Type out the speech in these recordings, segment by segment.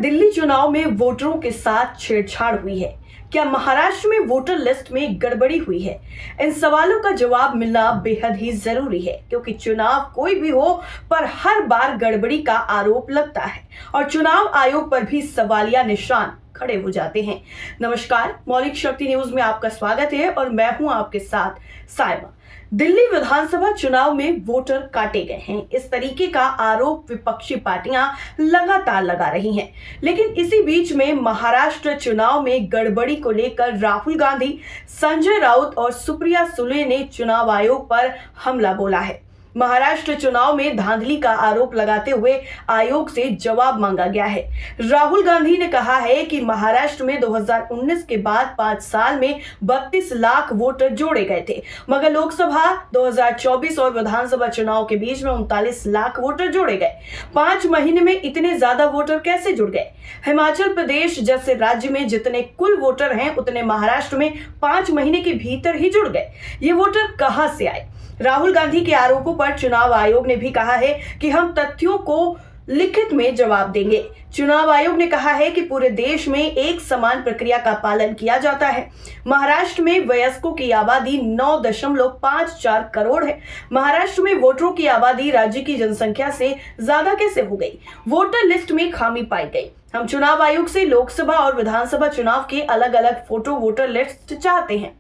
दिल्ली चुनाव में वोटरों के साथ छेड़छाड़ हुई है? क्या महाराष्ट्र में वोटर लिस्ट में गड़बड़ी हुई है? इन सवालों का जवाब मिलना बेहद ही जरूरी है, क्योंकि चुनाव कोई भी हो पर हर बार गड़बड़ी का आरोप लगता है और चुनाव आयोग पर भी सवालिया निशान खड़े हो जाते हैं। नमस्कार, मौलिक शक्ति न्यूज में आपका स्वागत है और मैं हूं आपके साथ साइमा। दिल्ली विधानसभा चुनाव में वोटर काटे गए हैं, इस तरीके का आरोप विपक्षी पार्टियां लगातार लगा रही हैं। लेकिन इसी बीच में महाराष्ट्र चुनाव में गड़बड़ी को लेकर राहुल गांधी, संजय राउत और सुप्रिया सुले ने चुनाव आयोग पर हमला बोला है। महाराष्ट्र चुनाव में धांधली का आरोप लगाते हुए आयोग से जवाब मांगा गया है। राहुल गांधी ने कहा है कि महाराष्ट्र में 2019 के बाद 5 साल में 32 लाख वोटर जोड़े गए थे, मगर लोकसभा 2024 और विधानसभा चुनाव के बीच में 39 लाख वोटर जोड़े गए। 5 महीने में इतने ज्यादा वोटर कैसे जुड़ गए? हिमाचल प्रदेश जैसे राज्य में जितने कुल वोटर हैं, उतने महाराष्ट्र में 5 महीने के भीतर ही जुड़ गए। ये वोटर कहां से आए? राहुल गांधी के आरोपों पर चुनाव आयोग ने भी कहा है कि हम तथ्यों को लिखित में जवाब देंगे। चुनाव आयोग ने कहा है कि पूरे देश में एक समान प्रक्रिया का पालन किया जाता है। महाराष्ट्र में वयस्कों की आबादी 9.54 करोड़ है। महाराष्ट्र में वोटरों की आबादी राज्य की जनसंख्या से ज्यादा कैसे हो गई? वोटर लिस्ट में खामी पाई गई। हम चुनाव आयोग से लोकसभा और विधानसभा चुनाव के अलग अलग फोटो वोटर लिस्ट चाहते हैं।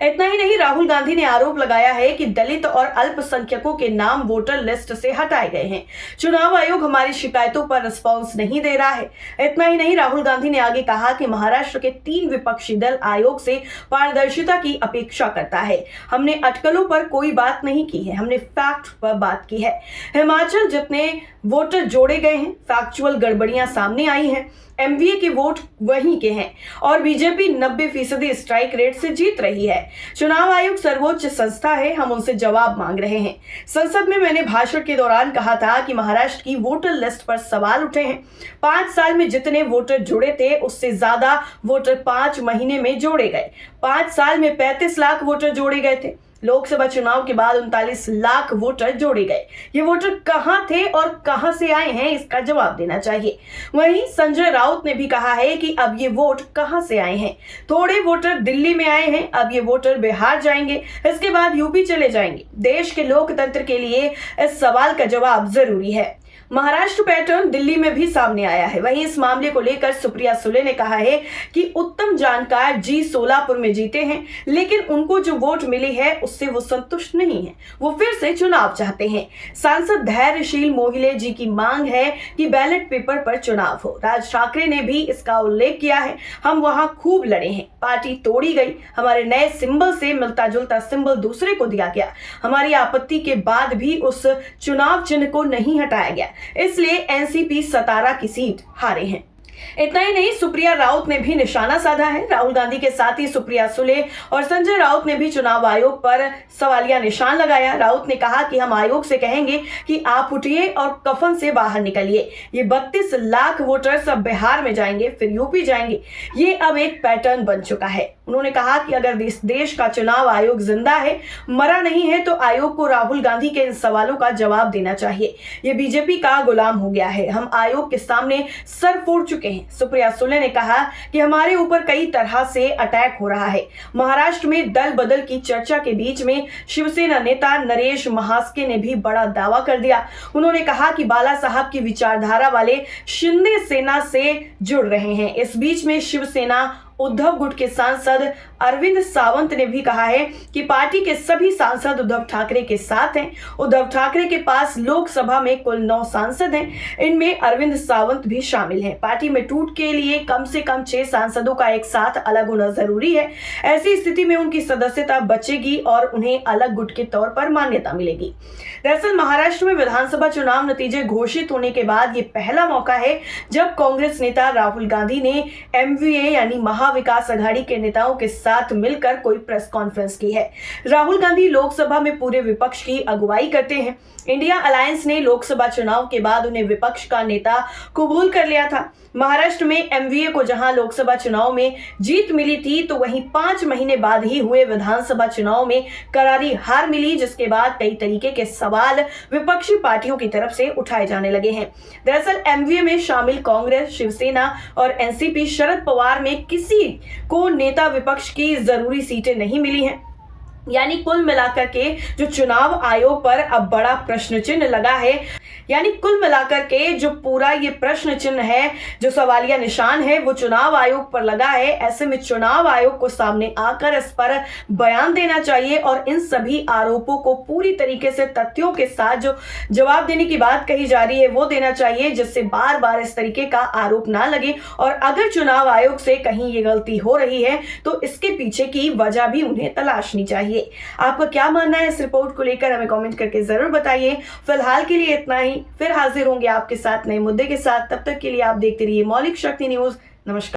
इतना ही नहीं, राहुल गांधी ने आरोप लगाया है कि दलित और अल्पसंख्यकों के नाम वोटर लिस्ट से हटाए गए हैं। चुनाव आयोग हमारी शिकायतों पर रिस्पॉन्स नहीं दे रहा है। इतना ही नहीं, राहुल गांधी ने आगे कहा कि महाराष्ट्र के 3 विपक्षी दल आयोग से पारदर्शिता की अपेक्षा करता है। हमने अटकलों पर कोई बात नहीं की है, हमने फैक्ट पर बात की है। हिमाचल जितने वोटर जोड़े गए हैं, फैक्चुअल गड़बड़ियां सामने आई हैं। एमवीए के वोट वहीं के हैं और बीजेपी 90% स्ट्राइक रेट से जीत रही है। चुनाव आयोग सर्वोच्च संस्था है, हम उनसे जवाब मांग रहे हैं। संसद में मैंने भाषण के दौरान कहा था कि महाराष्ट्र की वोटर लिस्ट पर सवाल उठे हैं। 5 साल में जितने वोटर जुड़े थे, उससे ज्यादा वोटर 5 महीने में जोड़े गए। 5 साल में 35 लाख वोटर जोड़े गए थे। लोकसभा चुनाव के बाद 39 लाख वोटर जोड़े गए। ये वोटर कहां थे और कहां से आए हैं, इसका जवाब देना चाहिए। वहीं संजय राउत ने भी कहा है कि अब ये वोट कहां से आए हैं। थोड़े वोटर दिल्ली में आए हैं, अब ये वोटर बिहार जाएंगे, इसके बाद यूपी चले जाएंगे। देश के लोकतंत्र के लिए इस सवाल का जवाब जरूरी है। महाराष्ट्र पैटर्न दिल्ली में भी सामने आया है। वहीं इस मामले को लेकर सुप्रिया सुले ने कहा है कि उत्तम जानकार जी सोलापुर में जीते हैं, लेकिन उनको जो वोट मिली है उससे वो संतुष्ट नहीं है, वो फिर से चुनाव चाहते हैं। सांसद धैर्यशील मोहिले जी की मांग है कि बैलेट पेपर पर चुनाव हो। राज ठाकरे ने भी इसका उल्लेख किया है। हम वहां खूब लड़े हैं, पार्टी तोड़ी गई, हमारे नए सिंबल से मिलता जुलता सिंबल दूसरे को दिया गया। हमारी आपत्ति के बाद भी उस चुनाव चिन्ह को नहीं हटाया गया, इसलिए एनसीपी 17 की सीट हारे हैं। इतना ही नहीं, सुप्रिया राउत ने भी निशाना साधा है। राहुल गांधी के साथ ही सुप्रिया सुले और संजय राउत ने भी चुनाव आयोग पर सवालिया निशान लगाया। राउत ने कहा कि हम आयोग से कहेंगे कि आप उठिए और कफन से बाहर निकलिए। ये 32 लाख वोटर सब बिहार में जाएंगे, फिर यूपी जाएंगे। ये अब एक पैटर्न बन चुका है। उन्होंने कहा कि अगर देश का चुनाव आयोग जिंदा है, मरा नहीं है, तो आयोग को राहुल गांधी के इन सवालों का जवाब देना चाहिए। ये बीजेपी का गुलाम हो गया है। हम आयोग के सामने सर फोड़ चुके हैं। सुप्रिया सुले ने कहा कि हमारे ऊपर कई तरह से अटैक हो रहा है। महाराष्ट्र में दल बदल की चर्चा के बीच में शिवसेना नेता नरेश महास्के ने भी बड़ा दावा कर दिया। उन्होंने कहा कि बाला साहब की विचारधारा वाले शिंदे सेना से जुड़ रहे हैं। इस बीच में शिवसेना उद्धव गुट के सांसद अरविंद सावंत ने भी कहा है कि पार्टी के सभी सांसद उद्धव ठाकरे के साथ हैं। उद्धव ठाकरे के पास लोकसभा में कुल 9 सांसद हैं, इनमें अरविंद सावंत भी शामिल हैं। पार्टी में टूट के लिए कम से कम 6 सांसदों का एक साथ अलग होना जरूरी है। ऐसी स्थिति में उनकी सदस्यता बचेगी और उन्हें अलग गुट के तौर पर मान्यता मिलेगी। दरअसल महाराष्ट्र में विधानसभा चुनाव नतीजे घोषित होने के बाद ये पहला मौका है जब कांग्रेस नेता राहुल गांधी ने एमवीए यानी महाविकास आघाड़ी के नेताओं के साथ मिलकर कोई प्रेस कॉन्फ्रेंस की है। राहुल गांधी लोकसभा में पूरे विपक्ष की अगुवाई करते हैं। इंडिया अलायंस ने लोकसभा चुनाव के बाद उन्हें विपक्ष का नेता कबूल कर लिया था। महाराष्ट्र में एमवीए को जहां लोकसभा चुनाव में जीत मिली थी, तो वहीं 5 महीने बाद ही हुए विधानसभा चुनाव में करारी हार मिली, जिसके बाद कई तरीके के सवाल विपक्षी पार्टियों की तरफ से उठाए जाने लगे हैं। दरअसल एमवीए में शामिल कांग्रेस, शिवसेना और एनसीपी शरद पवार में किसी को नेता विपक्ष की जरूरी सीटें नहीं मिली हैं। यानी कुल मिलाकर के जो चुनाव आयोग पर अब बड़ा प्रश्न चिन्ह लगा है, यानी कुल मिलाकर के जो पूरा ये प्रश्न चिन्ह है, जो सवालिया निशान है, वो चुनाव आयोग पर लगा है। ऐसे में चुनाव आयोग को सामने आकर इस पर बयान देना चाहिए और इन सभी आरोपों को पूरी तरीके से तथ्यों के साथ जो जवाब देने की बात कही जा रही है वो देना चाहिए, जिससे बार बार इस तरीके का आरोप ना लगे। और अगर चुनाव आयोग से कहीं ये गलती हो रही है तो इसके पीछे की वजह भी उन्हें तलाशनी चाहिए। आपका क्या मानना है इस रिपोर्ट को लेकर, हमें कमेंट करके जरूर बताइए। फिलहाल के लिए इतना ही, फिर हाजिर होंगे आपके साथ नए मुद्दे के साथ। तब तक के लिए आप देखते रहिए मौलिक शक्ति न्यूज। नमस्कार।